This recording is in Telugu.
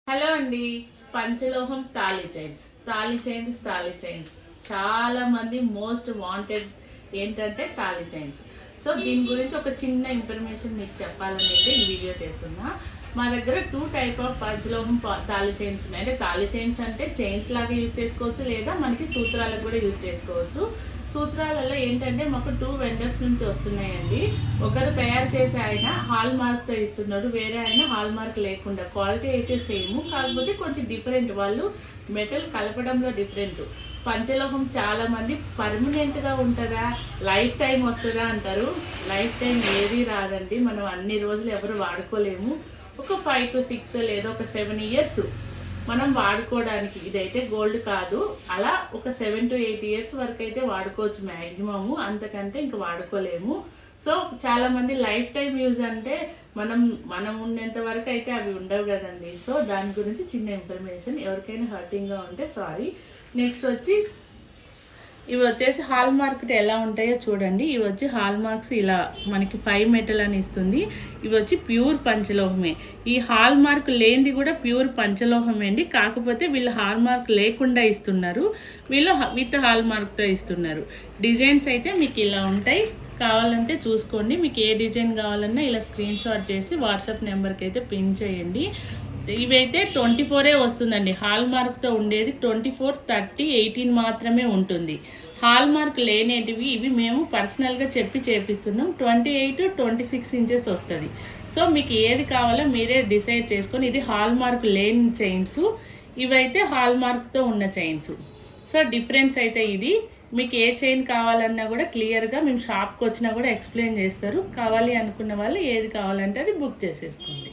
హలో అండి, పంచలోహం తాళి చైన్స్ చాలా మంది మోస్ట్ వాంటెడ్ ఏంటంటే తాళి చైన్స్. సో దీని గురించి ఒక చిన్న ఇన్ఫర్మేషన్ మీకు చెప్పాలనేది ఈ వీడియో చేస్తున్నా. మా దగ్గర 2 టైప్ ఆఫ్ పంచలోహం తాళి చైన్స్ ఉన్నాయి. అంటే తాళి చైన్స్ అంటే చైన్స్ లాగా యూజ్ చేసుకోవచ్చు, లేదా మనకి సూత్రాలకు కూడా యూజ్ చేసుకోవచ్చు. సూత్రాలలో ఏంటంటే మాకు 2 వెండర్స్ నుంచి వస్తున్నాయండి. ఒకరు తయారు చేసి ఆయన హాల్ మార్క్ తో ఇస్తున్నాడు, వేరే ఆయన హాల్ మార్క్ లేకుండా. క్వాలిటీ అయితే సేమ్, కాకపోతే కొంచెం డిఫరెంట్. వాళ్ళు మెటల్ కలపడంలో డిఫరెంట్. పంచలోహం చాలా మంది పర్మనెంట్ గా ఉంటుందా, లైఫ్ టైం వస్తుందా అంటారు. లైఫ్ టైం ఏది రాదండి. మనం అన్ని రోజులు ఎవరు వాడుకోలేము. ఒక 5 to 6 లేదా ఒక 7 years మనం వాడుకోవడానికి. ఇదైతే గోల్డ్ కాదు, అలా ఒక 7 to 8 years వరకు అయితే వాడుకోవచ్చు మ్యాక్సిమము. అంతకంటే ఇంకా వాడుకోలేము. సో చాలా మంది లైఫ్ టైం యూజ్ అంటే మనం ఉన్నంత వరకు అయితే అవి ఉండవు కదండి. సో దాని గురించి చిన్న ఇన్ఫర్మేషన్. ఎవరికైనా హర్టింగ్ గా ఉంటే సారీ. నెక్స్ట్ వచ్చి ఇవి వచ్చేసి హాల్ మార్క్ ఎలా ఉంటాయో చూడండి. ఇవి వచ్చి హాల్ మార్క్స్ ఇలా మనకి 5 మెటల్ అని ఇస్తుంది. ఇవి వచ్చి ప్యూర్ పంచలోహమే. ఈ హాల్ మార్క్ లేనిది కూడా ప్యూర్ పంచలోహమే అండి. కాకపోతే వీళ్ళు హాల్ మార్క్ లేకుండా ఇస్తున్నారు, వీళ్ళు విత్ హాల్ మార్క్ తో ఇస్తున్నారు. డిజైన్స్ అయితే మీకు ఇలా ఉంటాయి. కావాలంటే చూసుకోండి. మీకు ఏ డిజైన్ కావాలన్నా ఇలా స్క్రీన్ షాట్ చేసి వాట్సాప్ నెంబర్కి అయితే పిన్ చేయండి. ఇవైతే 24 వస్తుందండి. హాల్ మార్క్ తో ఉండేది 24, 30, 18 మాత్రమే ఉంటుంది. హాల్ మార్క్ లేనేటివి ఇవి మేము పర్సనల్ గా చెప్పి చేపిస్తున్నాం. 28, 26 ఇంచెస్ వస్తుంది. సో మీకు ఏది కావాలో మీరే డిసైడ్ చేసుకొని. ఇది హాల్ మార్క్ లేని చైన్స్, ఇవైతే హాల్ మార్క్ తో ఉన్న చైన్స్. సో డిఫరెన్స్ అయితే ఇది. మీకు ఏ చైన్ కావాలన్నా కూడా క్లియర్గా మేము షాప్కి వచ్చినా కూడా ఎక్స్ప్లెయిన్ చేస్తారు. కావాలి అనుకున్న వాళ్ళు ఏది కావాలంటే అది బుక్ చేసేసుకోండి.